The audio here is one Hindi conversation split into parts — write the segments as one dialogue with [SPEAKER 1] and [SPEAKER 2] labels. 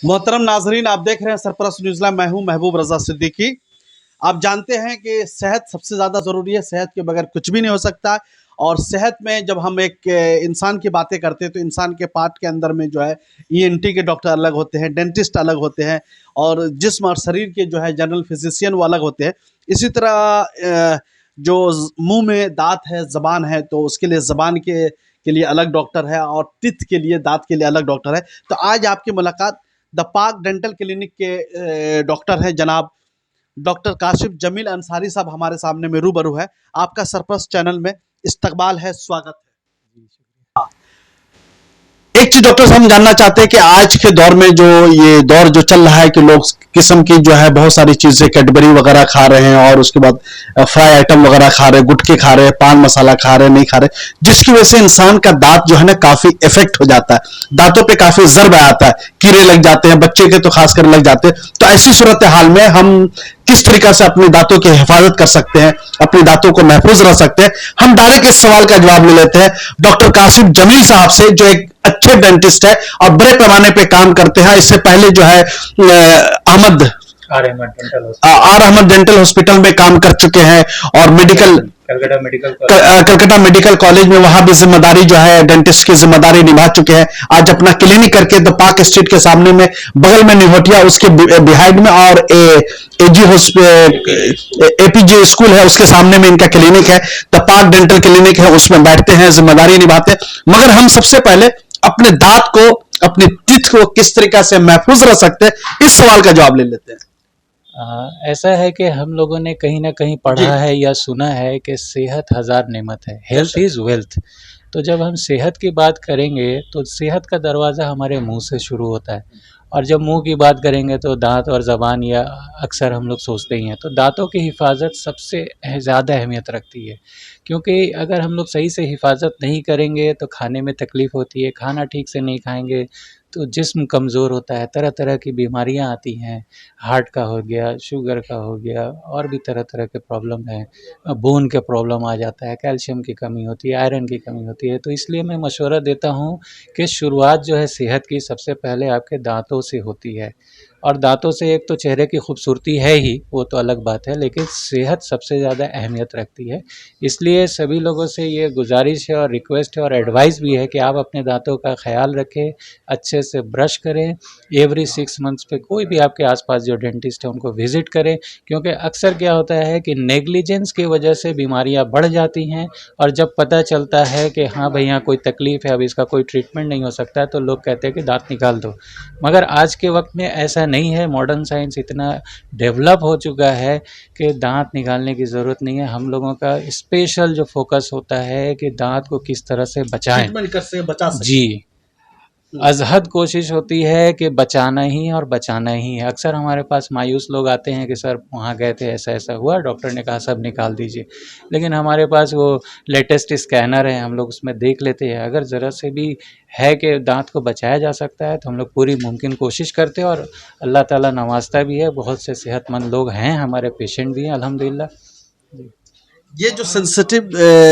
[SPEAKER 1] मोहतरम नाजरीन, आप देख रहे हैं सरपरस्त न्यूज़लैंड। मैं हूं महबूब रजा सिद्दीकी। आप जानते हैं कि सेहत सबसे ज़्यादा ज़रूरी है। सेहत के बगैर कुछ भी नहीं हो सकता। और सेहत में जब हम एक इंसान की बातें करते हैं तो इंसान के पार्ट के अंदर में जो है ईएनटी के डॉक्टर अलग होते हैं, डेंटिस्ट अलग होते हैं, और जिस्म और शरीर के जो है जनरल फिजिशियन वो अलग होते हैं। इसी तरह जो मुंह में दांत है, ज़बान है, तो उसके लिए ज़बान के लिए अलग डॉक्टर है, और तित के लिए, दांत के लिए अलग डॉक्टर है। तो आज आपकी मुलाकात द पाक डेंटल क्लिनिक के डॉक्टर हैं जनाब डॉक्टर काशिफ जमील अंसारी साहब हमारे सामने में रूबरू है। आपका सरपरस्त चैनल में इस्तकबाल है, स्वागत है। एक चीज डॉक्टर साहब हम जानना चाहते हैं कि आज के दौर में जो ये दौर जो चल रहा है कि लोग किस्म की जो है बहुत सारी चीजें कैडबरी वगैरह खा रहे हैं, और उसके बाद फ्राई आइटम वगैरह खा रहे हैं, गुटखे खा रहे हैं, पान मसाला खा रहे हैं, नहीं खा रहे, जिसकी वजह से इंसान का दांत जो है ना काफी इफेक्ट हो जाता है, दांतों पे काफी जर्ब आता है, कीड़े लग जाते हैं, बच्चे के तो खासकर लग जाते हैं। तो ऐसी सूरत हाल में हम किस तरीका से अपने दांतों की हिफाजत कर सकते हैं, अपने दांतों को महफूज रख सकते हैं? हम डायरेक्ट इस सवाल का जवाब ले लेते हैं डॉक्टर काशिफ जमील साहब से, जो एक अच्छे डेंटिस्ट है और बड़े पैमाने पे काम करते हैं। इससे पहले जो है आर अहमद डेंटल हॉस्पिटल में काम कर चुके हैं, और कलकत्ता मेडिकल कॉलेज में वहां भी जिम्मेदारी जो है डेंटिस्ट की जिम्मेदारी निभा चुके हैं। आज अपना क्लिनिक करके द पार्क स्ट्रीट के सामने में, बगल में निहोटिया उसके बिहाइंड में, और एपीजे स्कूल है उसके सामने में इनका क्लिनिक है, द पार्क डेंटल क्लिनिक है, उसमें बैठते हैं, जिम्मेदारी निभाते हैं। मगर हम सबसे पहले अपने दांत को, अपने टीथ को किस तरीका से महफूज रख सकते हैं, इस सवाल का जवाब ले लेते हैं।
[SPEAKER 2] ऐसा है कि हम लोगों ने कहीं ना कहीं पढ़ा है या सुना है कि सेहत हज़ार नेमत है, हेल्थ इज़ वेल्थ। तो जब हम सेहत की बात करेंगे तो सेहत का दरवाज़ा हमारे मुंह से शुरू होता है, और जब मुंह की बात करेंगे तो दांत और ज़बान, या अक्सर हम लोग सोचते ही हैं। तो दांतों की हिफाजत सबसे ज़्यादा अहमियत रखती है, क्योंकि अगर हम लोग सही से हिफाजत नहीं करेंगे तो खाने में तकलीफ़ होती है, खाना ठीक से नहीं खाएंगे तो जिस्म कमज़ोर होता है, तरह तरह की बीमारियां आती हैं, हार्ट का हो गया, शुगर का हो गया, और भी तरह तरह के प्रॉब्लम हैं, बोन के प्रॉब्लम आ जाता है, कैल्शियम की कमी होती है, आयरन की कमी होती है। तो इसलिए मैं मशवरा देता हूँ कि शुरुआत जो है सेहत की सबसे पहले आपके दांतों से होती है। और दांतों से एक तो चेहरे की खूबसूरती है ही, वो तो अलग बात है, लेकिन सेहत सबसे ज़्यादा अहमियत रखती है। इसलिए सभी लोगों से ये गुजारिश है और रिक्वेस्ट है और एडवाइस भी है कि आप अपने दांतों का ख्याल रखें, अच्छे से ब्रश करें, एवरी 6 मंथ्स पे कोई भी आपके आसपास जो डेंटिस्ट है उनको विज़िट करें। क्योंकि अक्सर क्या होता है कि नेग्लिजेंस की वजह से बीमारियां बढ़ जाती हैं, और जब पता चलता है कि हाँ भाई यहाँ कोई तकलीफ़ है, अब इसका कोई ट्रीटमेंट नहीं हो सकता है, तो लोग कहते हैं कि दांत निकाल दो। मगर आज के वक्त में ऐसा नहीं है, मॉडर्न साइंस इतना डेवलप हो चुका है कि दांत निकालने की ज़रूरत नहीं है। हम लोगों का स्पेशल जो फोकस होता है कि दांत को किस तरह से बचाएं, जी, अज़हद कोशिश होती है कि बचाना ही और बचाना ही है। अक्सर हमारे पास मायूस लोग आते हैं कि सर वहाँ गए थे, ऐसा ऐसा हुआ, डॉक्टर ने कहा सब निकाल दीजिए, लेकिन हमारे पास वो लेटेस्ट स्कैनर है, हम लोग उसमें देख लेते हैं। अगर ज़रा से भी है कि दांत को बचाया जा सकता है तो हम लोग पूरी मुमकिन कोशिश करते हैं, और अल्लाह ताला नवाजता भी है। बहुत से सेहतमंद लोग हैं, हमारे पेशेंट भी हैं अल्हम्दुलिल्लाह।
[SPEAKER 1] ये जो सेंसिटिव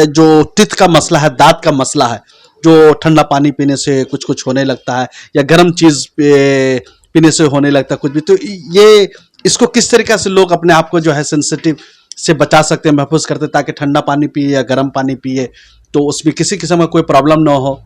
[SPEAKER 1] जो टीथ का मसला है, दांत का मसला है, जो ठंडा पानी पीने से कुछ कुछ होने लगता है, या गर्म चीज पीने से होने लगता है कुछ भी, तो ये इसको किस तरीके से लोग अपने आप को जो है सेंसिटिव से बचा सकते हैं, महफूज करते हैं, ताकि ठंडा पानी पिए या गर्म पानी पिए तो उसमें किसी किस्म का कोई प्रॉब्लम ना हो?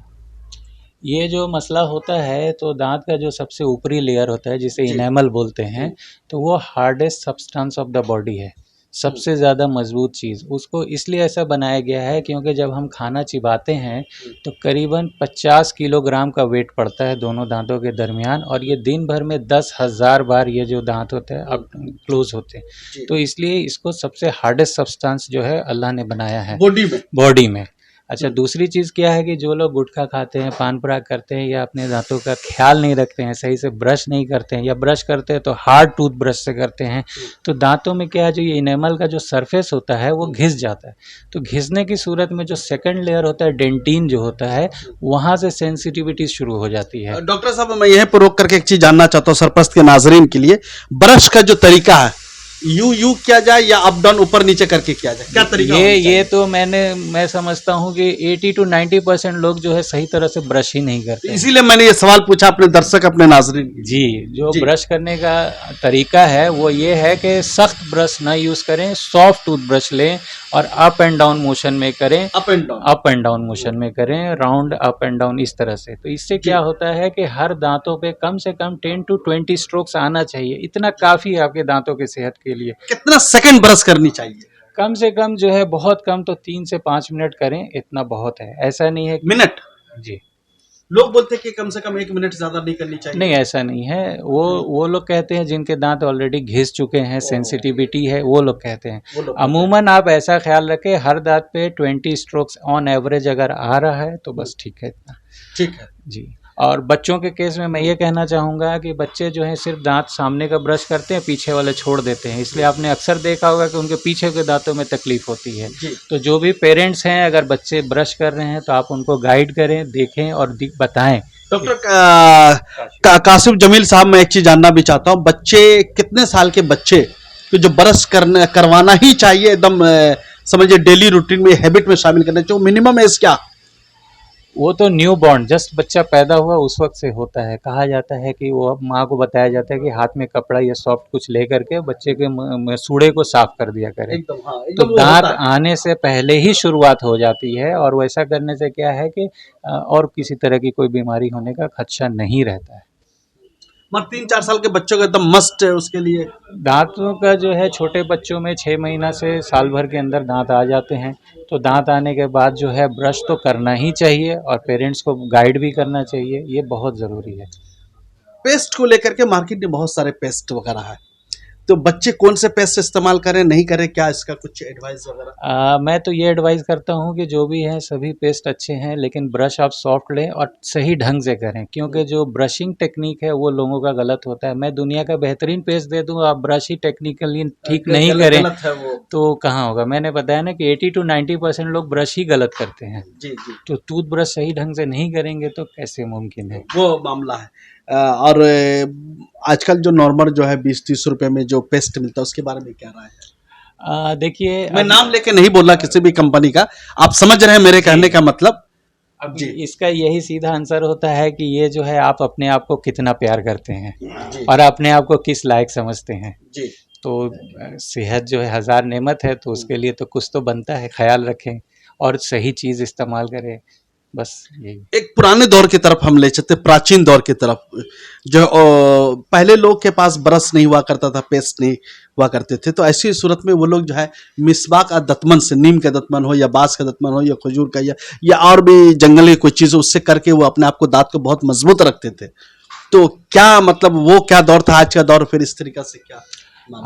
[SPEAKER 2] ये जो मसला होता है, तो दांत का जो सबसे ऊपरी लेयर होता है जिसे इनेमल बोलते हैं, तो वो hardest substance of the body है, सबसे ज़्यादा मजबूत चीज़। उसको इसलिए ऐसा बनाया गया है क्योंकि जब हम खाना चिबाते हैं तो करीबन 50 किलोग्राम का वेट पड़ता है दोनों दांतों के दरमियान, और ये दिन भर में 10,000 बार ये जो दांत होते हैं अब क्लोज होते हैं। तो इसलिए इसको सबसे हार्डेस्ट सब्सटेंस जो है अल्लाह ने बनाया है बॉडी में। अच्छा, दूसरी चीज़ क्या है कि जो लोग गुटखा खाते हैं, पान पराग करते हैं, या अपने दांतों का ख्याल नहीं रखते हैं, सही से ब्रश नहीं करते हैं, या ब्रश करते हैं तो हार्ड टूथ ब्रश से करते हैं, तो दांतों में क्या है, जो ये इनेमल का जो सरफेस होता है वो घिस जाता है। तो घिसने की सूरत में जो सेकंड लेयर होता है, डेंटिन जो होता है, वहाँ से सेंसिटिविटी शुरू हो जाती है।
[SPEAKER 1] डॉक्टर साहब, मैं यह पर रोक करके एक चीज़ जानना चाहता हूँ सरपरस्त के नाजरीन के लिए, ब्रश का जो तरीका है यू किया जाए या अप डाउन ऊपर नीचे करके किया जाए, क्या तरीका होना
[SPEAKER 2] ये
[SPEAKER 1] चाहिए?
[SPEAKER 2] तो मैं समझता हूँ कि 80 to 90% लोग जो है सही तरह से ब्रश ही नहीं करते हैं।
[SPEAKER 1] इसीलिए मैंने ये सवाल पूछा अपने दर्शक अपने नाजरीन के लिए।
[SPEAKER 2] जी, जो
[SPEAKER 1] जी।
[SPEAKER 2] ब्रश करने का तरीका है वो ये है कि सख्त ब्रश ना यूज़ करें, सॉफ्ट टूथब्रश लें और अप एंड डाउन मोशन में करें,
[SPEAKER 1] up and down.
[SPEAKER 2] Up and down motion में करें, राउंड अप एंड डाउन इस तरह से। तो इससे क्या होता है कि हर दांतों पे कम से कम 10 to 20 स्ट्रोक्स आना चाहिए, इतना काफ़ी है आपके दांतों की सेहत के लिए।
[SPEAKER 1] कितना सेकंड ब्रश करनी चाहिए?
[SPEAKER 2] कम से कम जो है बहुत कम तो 3 से 5 मिनट करें, इतना बहुत है। ऐसा नहीं है कि
[SPEAKER 1] मिनट?
[SPEAKER 2] जी,
[SPEAKER 1] लोग बोलते हैं कि कम से कम 1 मिनट से ज्यादा नहीं करनी चाहिए।
[SPEAKER 2] नहीं ऐसा नहीं है। वो लोग कहते हैं जिनके दांत ऑलरेडी घिस चुके हैं, सेंसिटिविटी है, वो लोग कहते हैं।
[SPEAKER 1] वो लोग
[SPEAKER 2] अमूमन आप ऐसा ख्याल रखें हर दांत पे 20 स्ट्रोक्स ऑन एवरेज अगर आ रहा है तो बस ठीक है इतना।
[SPEAKER 1] ठीक है।
[SPEAKER 2] जी, और बच्चों के केस में मैं ये कहना चाहूँगा कि बच्चे जो हैं सिर्फ दांत सामने का ब्रश करते हैं, पीछे वाले छोड़ देते हैं, इसलिए आपने अक्सर देखा होगा कि उनके पीछे के दांतों में तकलीफ होती है।
[SPEAKER 1] जी।
[SPEAKER 2] तो जो भी पेरेंट्स हैं अगर बच्चे ब्रश कर रहे हैं तो आप उनको गाइड करें, देखें और बताएं।
[SPEAKER 1] डॉक्टर कासिफ जमील साहब, मैं एक चीज जानना भी चाहता हूँ, बच्चे कितने साल के बच्चे कि जो ब्रश करवाना ही चाहिए एकदम समझिए डेली रूटीन में हैबिट में शामिल करना चाहिए, मिनिमम एज क्या?
[SPEAKER 2] वो तो न्यू बॉर्न जस्ट बच्चा पैदा हुआ उस वक्त से होता है। कहा जाता है कि वो अब माँ को बताया जाता है कि हाथ में कपड़ा या सॉफ्ट कुछ ले करके बच्चे के सूड़े को साफ कर दिया करें।
[SPEAKER 1] एकदम, हाँ,
[SPEAKER 2] तो
[SPEAKER 1] एकदम वो
[SPEAKER 2] दांत
[SPEAKER 1] होता है।
[SPEAKER 2] आने से पहले ही शुरुआत हो जाती है और वैसा करने से क्या है कि और किसी तरह की कोई बीमारी होने का खदशा नहीं रहता है।
[SPEAKER 1] मगर 3-4 साल के बच्चों का एकदम मस्ट है उसके लिए।
[SPEAKER 2] दांतों का जो है छोटे बच्चों में 6 महीना से साल भर के अंदर दांत आ जाते हैं, तो दांत आने के बाद जो है ब्रश तो करना ही चाहिए और पेरेंट्स को गाइड भी करना चाहिए, ये बहुत ज़रूरी है।
[SPEAKER 1] पेस्ट को लेकर के मार्केट में बहुत सारे पेस्ट वगैरह है, तो बच्चे कौन से पेस्ट इस्तेमाल करें नहीं करें, क्या इसका कुछ एडवाइस वगैरह?
[SPEAKER 2] मैं तो ये एडवाइस करता हूँ कि जो भी हैं सभी पेस्ट अच्छे हैं, लेकिन ब्रश आप सॉफ्ट लें और सही ढंग से करें, क्योंकि जो ब्रशिंग टेक्निक है वो लोगों का गलत होता है। मैं दुनिया का बेहतरीन पेस्ट दे दूँ, आप ब्रश ही टेक्निकली ठीक नहीं करें
[SPEAKER 1] गलत है वो।
[SPEAKER 2] तो कहाँ होगा। मैंने बताया ना कि 80 to 90% लोग ब्रश ही गलत करते हैं,
[SPEAKER 1] जी जी,
[SPEAKER 2] तो टूथ ब्रश सही ढंग से नहीं करेंगे तो कैसे मुमकिन है।
[SPEAKER 1] वो मामला है। और आजकल जो नॉर्मल जो है 20-30 रुपए में जो पेस्ट मिलता है उसके बारे में क्या राय है?
[SPEAKER 2] देखिए
[SPEAKER 1] मैं नाम लेके नहीं बोल रहा किसी भी कंपनी का, आप समझ रहे हैं मेरे कहने का मतलब।
[SPEAKER 2] अब
[SPEAKER 1] जी।
[SPEAKER 2] इसका यही सीधा आंसर होता है कि ये जो है आप अपने आप को कितना प्यार करते हैं
[SPEAKER 1] जी
[SPEAKER 2] और अपने आप को किस लायक समझते हैं।
[SPEAKER 1] जी।
[SPEAKER 2] तो सेहत जो है हज़ार नेमत है, तो उसके लिए तो कुछ तो बनता है, ख्याल रखें और सही चीज़ इस्तेमाल करें, बस यही।
[SPEAKER 1] एक पुराने दौर की तरफ हम ले चलते, प्राचीन दौर की तरफ, जो पहले लोग के पास ब्रश नहीं हुआ करता था, पेस्ट नहीं हुआ करते थे, तो ऐसी सूरत में वो लोग जो है मिसवाक और दतमन से, नीम का दतमन हो या बांस का दतमन हो या खजूर का या और भी जंगली कोई चीज़, उससे करके वो अपने आप को दांत को बहुत मजबूत रखते थे। तो क्या मतलब वो क्या दौर था, आज का दौर फिर इस तरीका से क्या?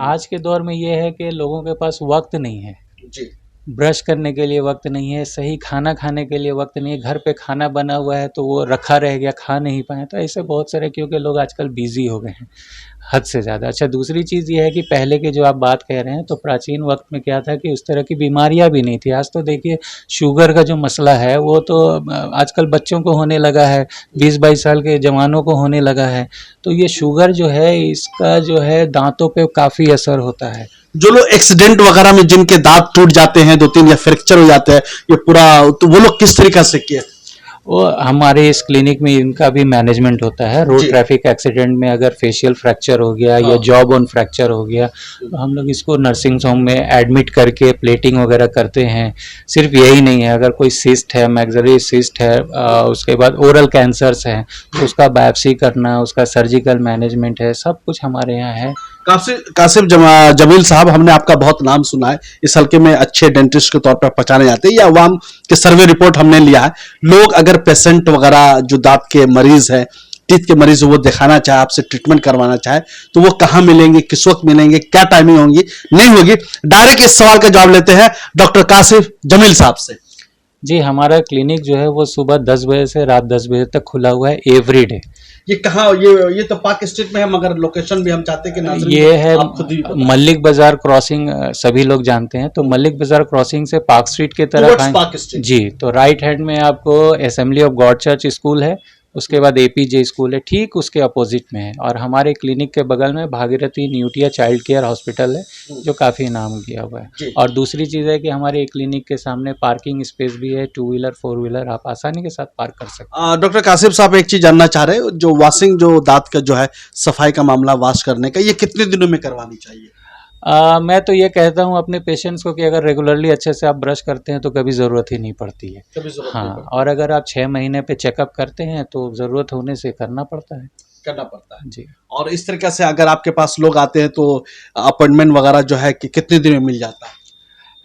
[SPEAKER 2] आज के दौर में ये है कि लोगों के पास वक्त नहीं है,
[SPEAKER 1] जी
[SPEAKER 2] ब्रश करने के लिए वक्त नहीं है, सही खाना खाने के लिए वक्त नहीं है, घर पे खाना बना हुआ है तो वो रखा रह गया, खा नहीं पाए, तो ऐसे बहुत सारे, क्योंकि लोग आजकल बिजी हो गए हैं हद से ज़्यादा। अच्छा, दूसरी चीज़ ये है कि पहले के जो आप बात कह रहे हैं, तो प्राचीन वक्त में क्या था कि उस तरह की बीमारियां भी नहीं थी। आज तो देखिए शुगर का जो मसला है वो तो आजकल बच्चों को होने लगा है, 20-22 साल के जवानों को होने लगा है। तो ये शुगर जो है इसका जो है दांतों पे काफ़ी असर होता है।
[SPEAKER 1] जो लोग एक्सीडेंट वगैरह में जिनके दांत टूट जाते हैं 2-3 या फ्रैक्चर हो जाते हैं ये पूरा, तो वो लोग किस तरीका से किए?
[SPEAKER 2] वो हमारे इस क्लिनिक में इनका भी मैनेजमेंट होता है। रोड ट्रैफिक एक्सीडेंट में अगर फेशियल फ्रैक्चर हो गया या जॉ बोन फ्रैक्चर हो गया तो हम लोग इसको नर्सिंग होम में एडमिट करके प्लेटिंग वगैरह करते हैं। सिर्फ यही नहीं है, अगर कोई सिस्ट है, मैक्सरी सिस्ट है, उसके बाद ओरल कैंसर्स हैं तो उसका बायोप्सी करना, उसका सर्जिकल मैनेजमेंट है, सब कुछ हमारे यहाँ है।
[SPEAKER 1] कासिफ जमील साहब, हमने आपका बहुत नाम सुना है, इस हल्के में अच्छे डेंटिस्ट के तौर पर पहचाने जाते हैं, या अवाम के सर्वे रिपोर्ट हमने लिया है। लोग अगर पेशेंट वगैरह जो दांत के मरीज है, टीथ के मरीज, वो दिखाना चाहे, आपसे ट्रीटमेंट करवाना चाहे, तो वो कहाँ मिलेंगे, किस वक्त मिलेंगे, क्या टाइमिंग होंगी, नहीं होगी? डायरेक्ट इस सवाल का जवाब लेते हैं डॉक्टर कासिफ जमील साहब से।
[SPEAKER 2] जी, हमारा क्लिनिक जो है वो सुबह 10 बजे से रात 10 बजे तक खुला हुआ है एवरी डे।
[SPEAKER 1] ये कहाँ, ये तो पार्क स्ट्रीट में है, मगर लोकेशन भी हम चाहते हैं कि नाज़रीन
[SPEAKER 2] ये है
[SPEAKER 1] आप खुद ही बताएं।
[SPEAKER 2] मलिक बाजार क्रॉसिंग, सभी लोग जानते हैं, तो मलिक बाजार क्रॉसिंग से पार्क स्ट्रीट की तरफ
[SPEAKER 1] Towards पार्क स्ट्रीट।
[SPEAKER 2] जी, तो राइट हैंड में आपको assembly of God church school है, उसके बाद एपीजे स्कूल है, ठीक उसके अपोजिट में है। और हमारे क्लिनिक के बगल में Bhagirathi Neotia child care hospital है, जो काफ़ी नाम किया हुआ है। और दूसरी चीज़ है कि हमारे क्लिनिक के सामने पार्किंग स्पेस भी है, 2 व्हीलर 4 व्हीलर आप आसानी के साथ पार्क कर सकते हैं।
[SPEAKER 1] डॉक्टर कासिम साहब, एक चीज जानना चाह रहे हैं, जो वॉशिंग, जो दांत का जो है सफाई का मामला, वॉश करने का, ये कितने दिनों में करवानी चाहिए?
[SPEAKER 2] मैं तो ये कहता हूँ अपने पेशेंट्स को कि अगर रेगुलरली अच्छे से आप ब्रश करते हैं तो कभी ज़रूरत ही नहीं पड़ती है।
[SPEAKER 1] कभी जरूरत नहीं
[SPEAKER 2] हाँ,
[SPEAKER 1] पड़ती।
[SPEAKER 2] और अगर आप 6 महीने पे चेकअप करते हैं तो ज़रूरत होने से करना पड़ता है।
[SPEAKER 1] करना पड़ता है
[SPEAKER 2] जी।
[SPEAKER 1] और इस तरीके से अगर आपके पास लोग आते हैं तो अपॉइंटमेंट वगैरह जो है कि कितने दिन में मिल जाता है?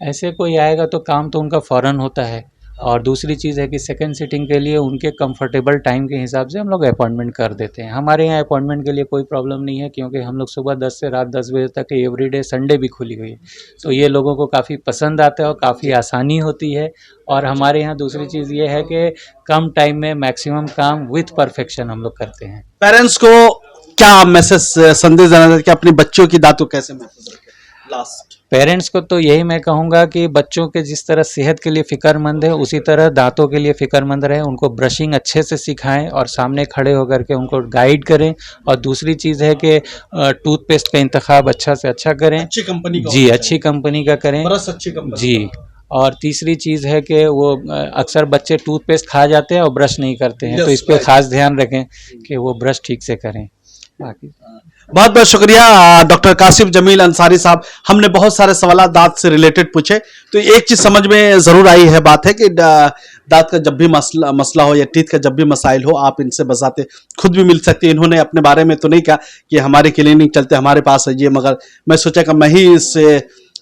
[SPEAKER 2] ऐसे कोई आएगा तो काम तो उनका फ़ौरन होता है। और दूसरी चीज़ है कि सेकंड सिटिंग के लिए उनके कंफर्टेबल टाइम के हिसाब से हम लोग अपॉइंटमेंट कर देते हैं। हमारे यहाँ अपॉइंटमेंट के लिए कोई प्रॉब्लम नहीं है, क्योंकि हम लोग सुबह 10 से रात 10 बजे तक एवरीडे, संडे भी खुली हुई है। तो ये लोगों को काफ़ी पसंद आता है और काफ़ी आसानी होती है। और हमारे यहाँ दूसरी चीज़ ये है कि कम टाइम में मैक्सिमम काम विथ परफेक्शन हम लोग करते हैं।
[SPEAKER 1] पेरेंट्स को क्या मैसेज, संदेश देना चाहिए कि अपने बच्चों की दांत को कैसे महफूज रखें? लास्ट
[SPEAKER 2] पेरेंट्स को तो यही मैं कहूँगा कि बच्चों के जिस तरह सेहत के लिए फ़िक्रमंद है, उसी तरह दांतों के लिए फ़िक्रमंद रहें। उनको ब्रशिंग अच्छे से सिखाएं और सामने खड़े होकर के उनको गाइड करें। और दूसरी चीज़ है कि टूथपेस्ट का इंतखाब अच्छा से अच्छा करें।
[SPEAKER 1] अच्छी कंपनी का
[SPEAKER 2] जी,
[SPEAKER 1] होना
[SPEAKER 2] अच्छी कंपनी का करें।
[SPEAKER 1] चाहिए, ब्रश अच्छी कंपनी
[SPEAKER 2] जी।
[SPEAKER 1] का।
[SPEAKER 2] और तीसरी चीज़ है कि वो अक्सर बच्चे टूथपेस्ट खा जाते हैं और ब्रश नहीं करते हैं, तो
[SPEAKER 1] Yes,
[SPEAKER 2] इस पे
[SPEAKER 1] right.
[SPEAKER 2] ख़ास ध्यान रखें कि वो ब्रश ठीक से करें। बाकी
[SPEAKER 1] बहुत बहुत शुक्रिया डॉक्टर कासिम जमील अंसारी साहब। हमने बहुत सारे सवाल दांत से रिलेटेड पूछे, तो एक चीज समझ में जरूर आई है बात है कि दांत का जब भी मसला हो या टीथ का जब भी मसाइल हो, आप इनसे बजाते खुद भी मिल सकते हैं। इन्होंने अपने बारे में तो नहीं कहा कि हमारे क्लिनिक चलते हमारे पास आइए, मगर मैं सोचा कि मैं ही इस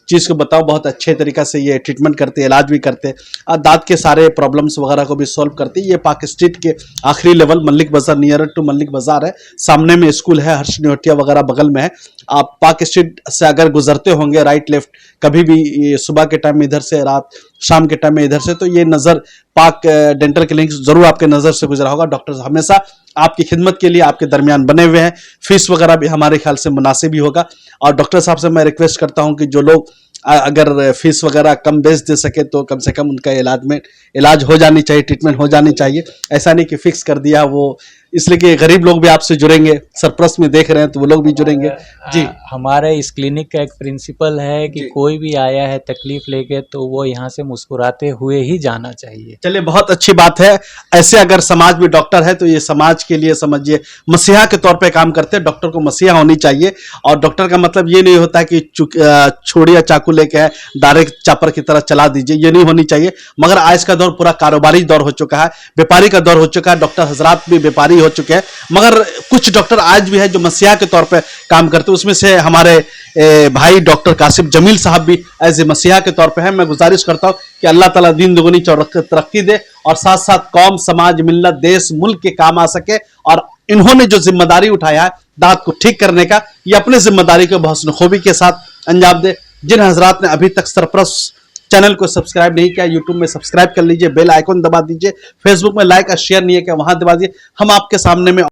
[SPEAKER 1] चीज़ को बताओ, बहुत अच्छे तरीक़ा से ये ट्रीटमेंट करते, इलाज भी करते, दांत के सारे प्रॉब्लम्स वगैरह को भी सॉल्व करते। ये पार्क स्ट्रीट के आखिरी लेवल मल्लिक बाजार, नियर टू मल्लिक बाजार है, सामने में स्कूल है, हर्ष न्योटिया वगैरह बगल में है। आप पार्क स्ट्रीट से अगर गुजरते होंगे राइट लेफ्ट कभी भी, सुबह के टाइम में इधर से, रात शाम के टाइम में इधर से, तो ये नज़र पार्क डेंटल क्लिनिक जरूर आपके नज़र से गुजरा होगा। डॉक्टर हमेशा आपकी खिदमत के लिए आपके दरमियान बने हुए हैं। फीस वगैरह भी हमारे ख्याल से मुनासिब ही होगा। और डॉक्टर साहब से मैं रिक्वेस्ट करता हूं कि जो लोग अगर फीस वगैरह कम बेच दे सके तो कम से कम उनका इलाज हो जानी चाहिए, ट्रीटमेंट हो जानी चाहिए। ऐसा नहीं कि फिक्स कर दिया वो, इसलिए कि गरीब लोग भी आपसे जुड़ेंगे, सरप्लस में देख रहे हैं तो वो लोग भी जुड़ेंगे। जी,
[SPEAKER 2] हमारे इस क्लिनिक का एक प्रिंसिपल है कि कोई भी आया है तकलीफ लेके तो वो यहाँ से मुस्कुराते हुए ही जाना चाहिए।
[SPEAKER 1] चलिए, बहुत अच्छी बात है। ऐसे अगर समाज में डॉक्टर है तो ये समाज के लिए समझिए मसीहा के तौर पे काम करते हैं। डॉक्टर को मसीहा होनी चाहिए। और डॉक्टर का मतलब ये नहीं होता कि छोड़िया चाकू लेके है डायरेक्ट चापर की तरह चला दीजिए, ये नहीं होनी चाहिए। मगर आज का दौर पूरा कारोबारी दौर हो चुका है, व्यापारी का दौर हो चुका है। डॉक्टर हजरात भी व्यापारी हो चुके हैं, मगर कुछ डॉक्टर आज भी है जो मसीहा के तौर पे काम करते हैं। उसमें से हमारे भाई डॉक्टर कासिम जमील साहब भी एज ए मसीहा के तौर पे हैं। मैं गुजारिश करता हूं कि अल्लाह ताला दिन दुगनी तरक्की दे और साथ साथ कौम, समाज, मिल्लत, देश, मुल्क के काम आ सके। और इन्होंने जो जिम्मेदारी उठाया है दांत को ठीक करने का, ये अपनी जिम्मेदारी को बहुत खूबी के साथ अंजाम दे। जिन हजरात ने अभी तक सरपरस चैनल को सब्सक्राइब नहीं किया, यूट्यूब में सब्सक्राइब कर लीजिए, बेल आइकन दबा दीजिए, फेसबुक में लाइक और शेयर नहीं है क्या, वहां दबा दीजिए। हम आपके सामने में